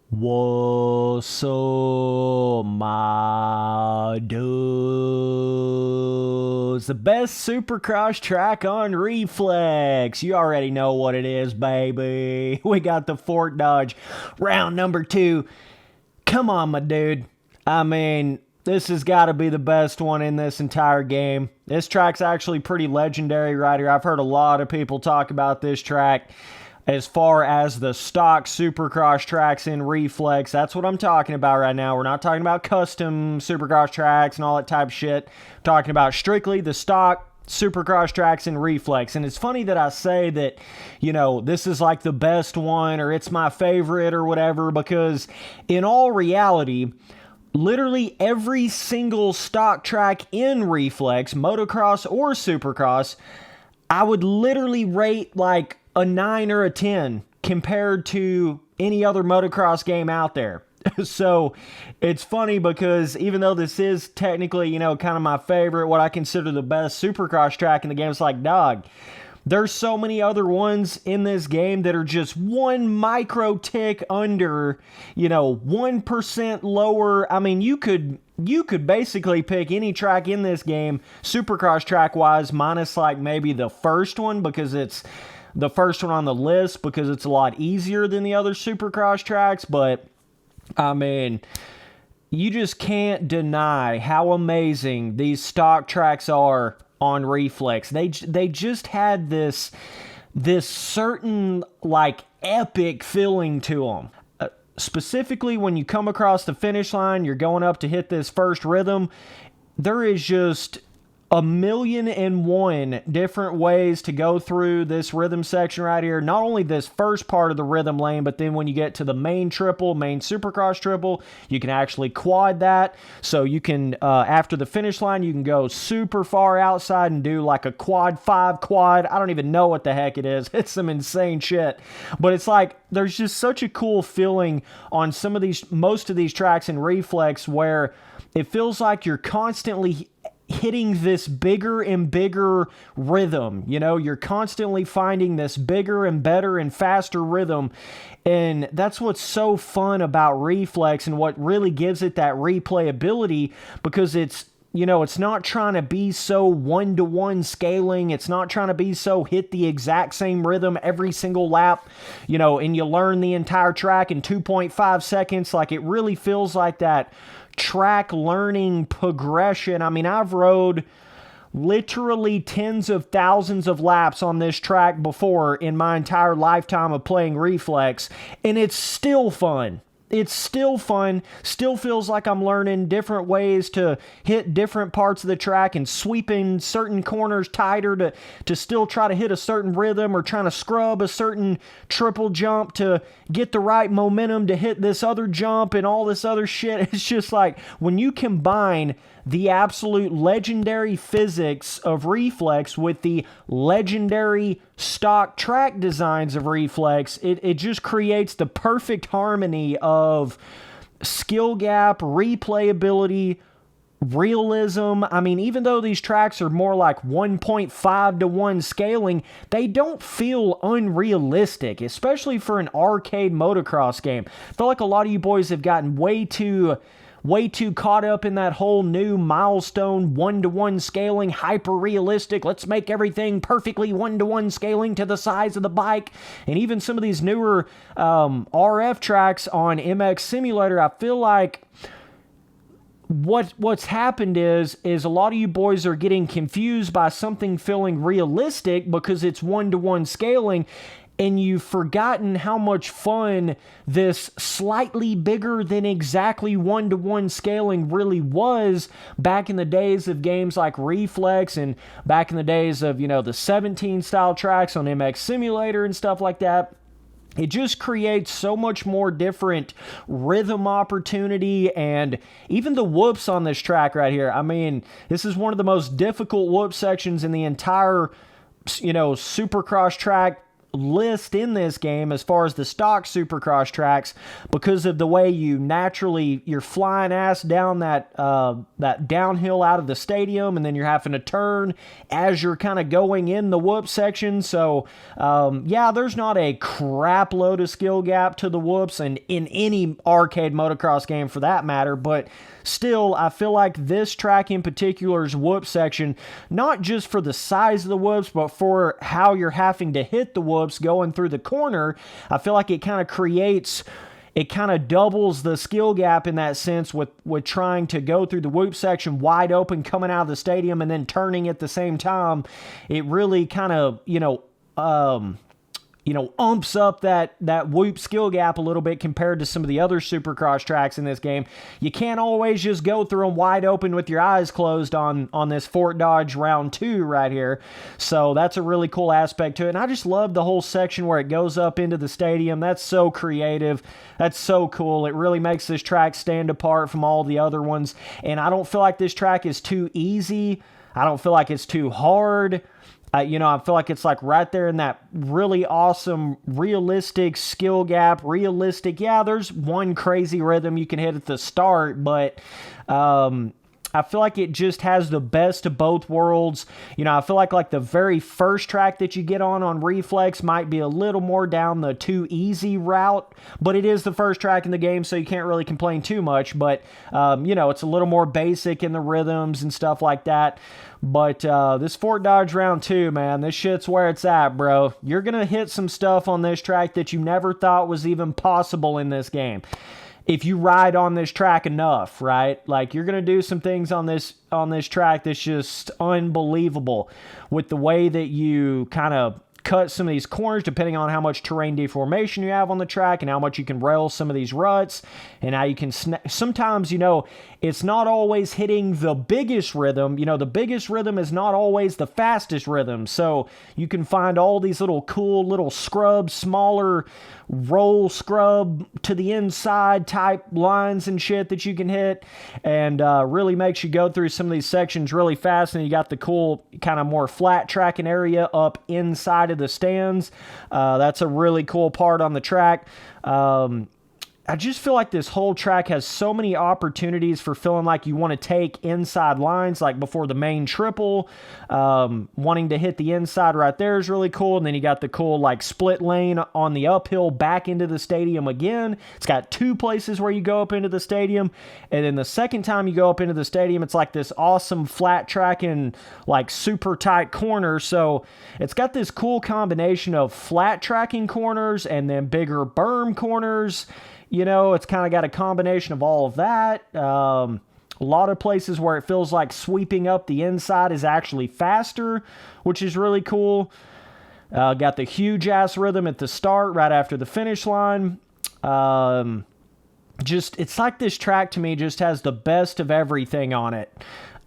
What's up, my dudes? The best Supercross track on Reflex. You already know what it is, baby. We got the Fort Dodge, round number 2. Come on, my dude. I mean, this has got to be the best one in this entire game. This track's actually pretty legendary right here. I've heard a lot of people talk about this track. As far as the stock Supercross tracks in Reflex, that's what I'm talking about right now. We're not talking about custom Supercross tracks and all that type of shit. I'm talking about strictly the stock Supercross tracks in Reflex. And it's funny that I say that, you know, this is like the best one or it's my favorite or whatever, because in all reality, literally every single stock track in Reflex, motocross or Supercross, I would literally rate like a 9 or a 10 compared to any other motocross game out there. So it's funny because even though this is technically, you know, kind of my favorite, what I consider the best Supercross track in the game, it's like, dog, there's so many other ones in this game that are just one micro tick under, you know, 1% lower. I mean, you could basically pick any track in this game, Supercross track-wise, minus like maybe the first one, because it's the first one on the list, because it's a lot easier than the other Supercross tracks. But, I mean, you just can't deny how amazing these stock tracks are on Reflex. They just had this certain, like, epic feeling to them. Specifically, when you come across the finish line, you're going up to hit this first rhythm, there is just 1,000,001 different ways to go through this rhythm section right here. Not only this first part of the rhythm lane, but then when you get to the main triple, main Supercross triple, you can actually quad that. So you can, after the finish line, you can go super far outside and do like a quad 5 quad. I don't even know what the heck it is. It's some insane shit. But it's like, there's just such a cool feeling on most of these tracks in Reflex where it feels like you're constantly hitting this bigger and bigger rhythm. You know, you're constantly finding this bigger and better and faster rhythm. And that's what's so fun about Reflex and what really gives it that replayability, because it's, you know, it's not trying to be so one-to-one scaling. It's not trying to be so hit the exact same rhythm every single lap, you know, and you learn the entire track in 2.5 seconds. Like, it really feels like that track learning progression. I mean, I've rode literally tens of thousands of laps on this track before in my entire lifetime of playing Reflex, and it's still fun. It's still fun, still feels like I'm learning different ways to hit different parts of the track and sweeping certain corners tighter to still try to hit a certain rhythm, or trying to scrub a certain triple jump to get the right momentum to hit this other jump and all this other shit. It's just like, when you combine the absolute legendary physics of Reflex with the legendary stock track designs of Reflex, it just creates the perfect harmony of skill gap, replayability, realism. I mean, even though these tracks are more like 1.5 to 1 scaling, they don't feel unrealistic, especially for an arcade motocross game. I feel like a lot of you boys have gotten way too caught up in that whole new milestone 1-to-1 scaling, hyper realistic, let's make everything perfectly 1-to-1 scaling to the size of the bike. And even some of these newer RF tracks on MX Simulator, I feel like what's happened is a lot of you boys are getting confused by something feeling realistic because it's 1-to-1 scaling, and you've forgotten how much fun this slightly bigger than exactly 1-to-1 scaling really was back in the days of games like Reflex, and back in the days of, you know, the 17 style tracks on MX Simulator and stuff like that. It just creates so much more different rhythm opportunity, and even the whoops on this track right here. I mean, this is one of the most difficult whoop sections in the entire, you know, Supercross track list in this game as far as the stock Supercross tracks, because of the way you're flying ass down that downhill out of the stadium, and then you're having to turn as you're kind of going in the whoop section. So yeah, there's not a crap load of skill gap to the whoops, and in any arcade motocross game for that matter, but still, I feel like this track in particular's whoop section, not just for the size of the whoops, but for how you're having to hit the whoops going through the corner, I feel like it kind of doubles the skill gap in that sense with trying to go through the whoop section wide open, coming out of the stadium, and then turning at the same time. It really kind of, umps up that whoop skill gap a little bit compared to some of the other Supercross tracks in this game. You can't always just go through them wide open with your eyes closed on this Fort Dodge round 2 right here. So that's a really cool aspect to it. And I just love the whole section where it goes up into the stadium. That's so creative. That's so cool. It really makes this track stand apart from all the other ones. And I don't feel like this track is too easy. I don't feel like it's too hard. I feel like it's like right there in that really awesome, realistic skill gap. Yeah, there's one crazy rhythm you can hit at the start, but I feel like it just has the best of both worlds. I feel like the very first track that you get on Reflex might be a little more down the too easy route, but it is the first track in the game, so you can't really complain too much. But, it's a little more basic in the rhythms and stuff like that. But this Fort Dodge round 2, man, this shit's where it's at, bro. You're going to hit some stuff on this track that you never thought was even possible in this game. If you ride on this track enough, right? Like, you're going to do some things on this track that's just unbelievable with the way that you kind of cut some of these corners depending on how much terrain deformation you have on the track and how much you can rail some of these ruts and how you can sometimes it's not always hitting the biggest rhythm. The biggest rhythm is not always the fastest rhythm, so you can find all these cool little smaller roll scrub to the inside type lines and shit that you can hit, and really makes you go through some of these sections really fast. And you got the cool kind of more flat tracking area up inside of the stands. That's a really cool part on the track. I just feel like this whole track has so many opportunities for feeling like you want to take inside lines, like before the main triple. Wanting to hit the inside right there is really cool. And then you got the cool split lane on the uphill back into the stadium again. It's got 2 places where you go up into the stadium. And then the second time you go up into the stadium, it's like this awesome flat tracking, super tight corner. So it's got this cool combination of flat tracking corners and then bigger berm corners. It's kind of got a combination of all of that. A lot of places where it feels like sweeping up the inside is actually faster, which is really cool. Got the huge ass rhythm at the start right after the finish line. It's like this track to me just has the best of everything on it.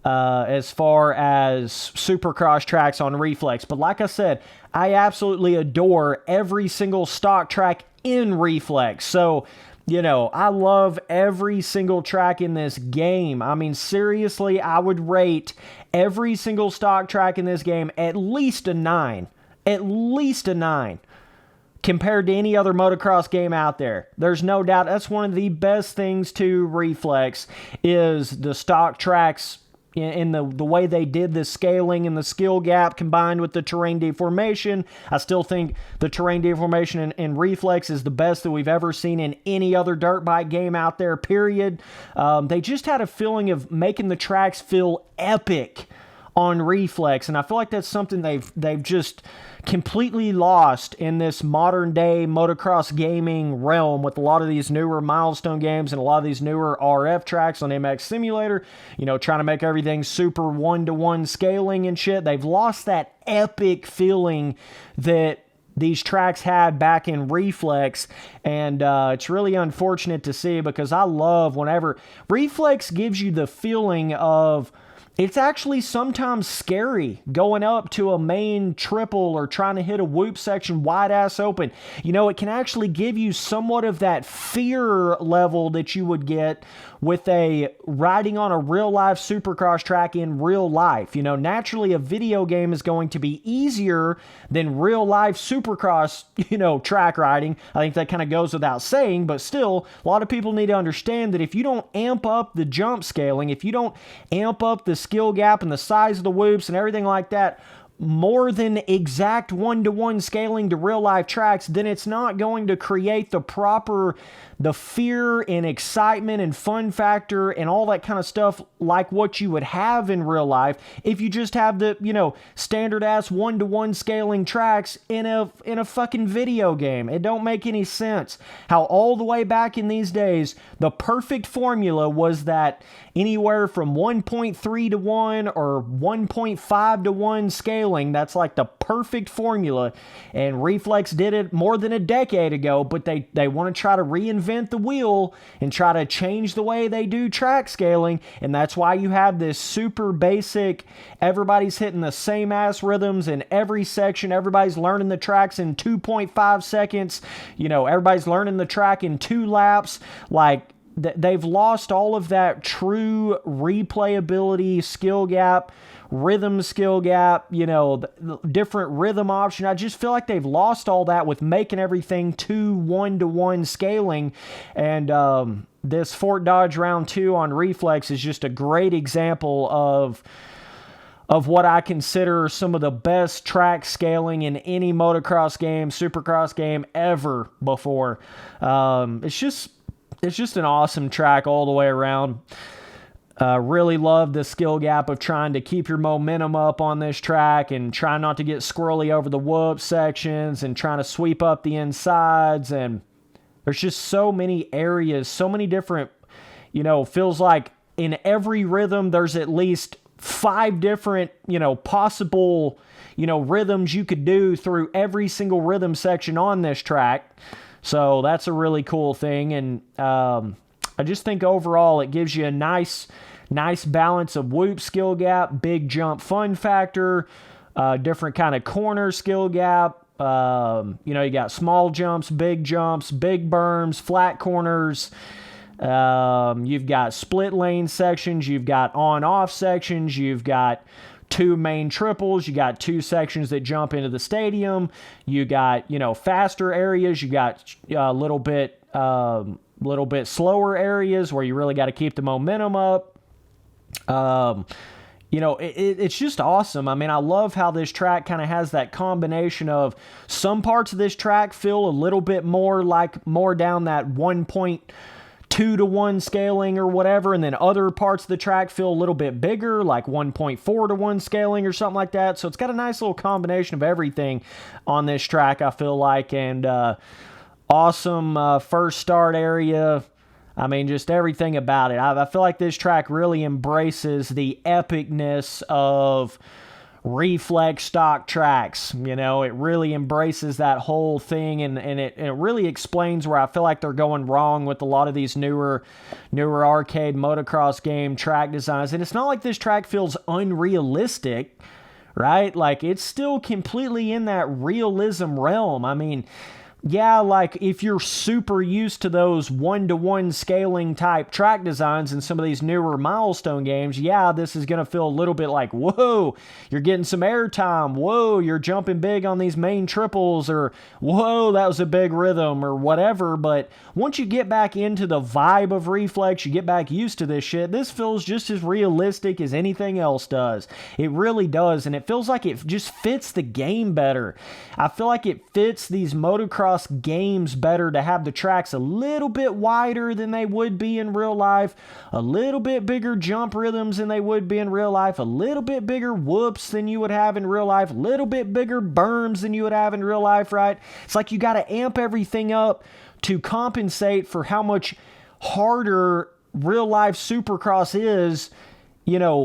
As far as Supercross tracks on Reflex. But like I said, I absolutely adore every single stock track in Reflex. So, I love every single track in this game. I mean, seriously, I would rate every single stock track in this game at least a 9. At least a 9. Compared to any other motocross game out there. There's no doubt that's one of the best things to Reflex is the stock tracks in the way they did the scaling and the skill gap combined with the terrain deformation. I still think the terrain deformation in Reflex is the best that we've ever seen in any other dirt bike game out there, period. They just had a feeling of making the tracks feel epic on Reflex, and I feel like that's something they've just completely lost in this modern day motocross gaming realm with a lot of these newer milestone games and a lot of these newer RF tracks on MX Simulator, trying to make everything super 1-to-1 scaling and shit. They've lost that epic feeling that these tracks had back in Reflex, and it's really unfortunate to see because I love whenever Reflex gives you the feeling of it's actually sometimes scary going up to a main triple or trying to hit a whoop section wide ass open. You know, it can actually give you somewhat of that fear level that you would get with a riding on a real life Supercross track in real life. You know, naturally a video game is going to be easier than real life Supercross, you know, track riding. I think that kind of goes without saying, but still, a lot of people need to understand that if you don't amp up the jump scaling, if you don't amp up the skill gap and the size of the whoops and everything like that, more than exact one-to-one scaling to real life tracks, then it's not going to create the fear and excitement and fun factor and all that kind of stuff like what you would have in real life if you just have the, you know, standard ass one-to-one scaling tracks in a fucking video game. It don't make any sense how all the way back in these days, the perfect formula was that anywhere from 1.3 to 1 or 1.5 to 1 scaling, that's like the perfect formula. And Reflex did it more than a decade ago, but they want to try to reinvent the wheel and try to change the way they do track scaling. And that's why you have this super basic, everybody's hitting the same ass rhythms in every section. Everybody's learning the tracks in 2.5 seconds. You know, everybody's learning the track in 2 laps. Like, they've lost all of that true replayability, skill gap, rhythm skill gap, you know, the different rhythm option. I just feel like they've lost all that with making everything too one-to-one scaling. And this Fort Dodge Round 2 on Reflex is just a great example of what I consider some of the best track scaling in any motocross game, supercross game ever before. It's just an awesome track all the way around. Really love the skill gap of trying to keep your momentum up on this track and try not to get squirrely over the whoop sections and trying to sweep up the insides. And there's just so many areas, so many different, you know, feels like in every rhythm there's at least 5 different, you know, possible, you know, rhythms you could do through every single rhythm section on this track. So that's a really cool thing. And I just think overall it gives you a nice balance of whoop skill gap, big jump fun factor, different kind of corner skill gap. You know, you got small jumps, big berms, flat corners. You've got split lane sections. You've got on-off sections. You've got 2 main triples. You got 2 sections that jump into the stadium. You got, you know, faster areas. You got a little bit slower areas where you really got to keep the momentum up. You know, it's just awesome. I mean, I love how this track kind of has that combination of some parts of this track feel a little bit more down that 1.2 to 1 scaling or whatever, and then other parts of the track feel a little bit bigger, like 1.4 to 1 scaling or something like that. So it's got a nice little combination of everything on this track, I feel like. And awesome first start area. I mean, just everything about it. I feel like this track really embraces the epicness of Reflex stock tracks. You know, it really embraces that whole thing, and it really explains where I feel like they're going wrong with a lot of these newer arcade motocross game track designs. And it's not like this track feels unrealistic, right? Like, it's still completely in that realism realm. I mean, yeah, like if you're super used to those one-to-one scaling type track designs in some of these newer milestone games, yeah, this is going to feel a little bit like, whoa, you're getting some airtime. Whoa, you're jumping big on these main triples, or whoa, that was a big rhythm or whatever. But once you get back into the vibe of Reflex, you get back used to this shit, this feels just as realistic as anything else does. It really does, and it feels like it just fits the game better. I feel like it fits these motocross games better to have the tracks a little bit wider than they would be in real life, a little bit bigger jump rhythms than they would be in real life, a little bit bigger whoops than you would have in real life, a little bit bigger berms than you would have in real life, right? It's like you got to amp everything up to compensate for how much harder real life Supercross is,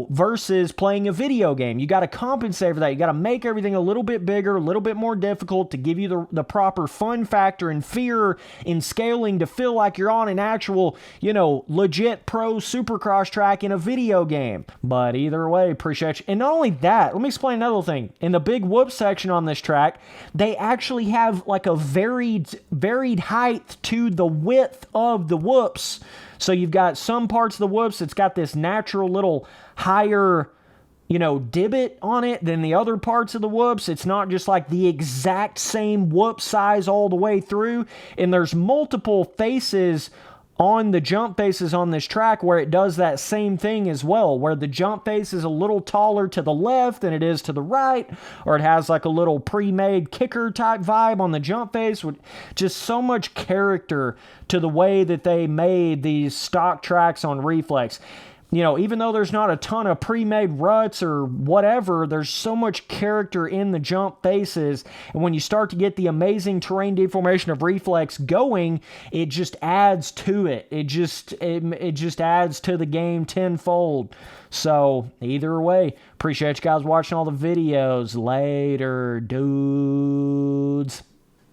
versus playing a video game. You got to compensate for that. You got to make everything a little bit bigger, a little bit more difficult to give you the proper fun factor and fear in scaling to feel like you're on an actual, legit pro Supercross track in a video game. But either way, appreciate you. And not only that, let me explain another thing. In the big whoop section on this track, they actually have like a varied height to the width of the whoops. So you've got some parts of the whoops, it's got this natural little higher, divot on it than the other parts of the whoops. It's not just like the exact same whoop size all the way through. And there's multiple faces on the jump faces on this track where it does that same thing as well, where the jump face is a little taller to the left than it is to the right, or it has like a little pre-made kicker type vibe on the jump face, with just so much character to the way that they made these stock tracks on Reflex. Even though there's not a ton of pre-made ruts or whatever, there's so much character in the jump faces. And when you start to get the amazing terrain deformation of Reflex going, it just adds to it. It just adds to the game tenfold. So either way, appreciate you guys watching all the videos. Later, dudes.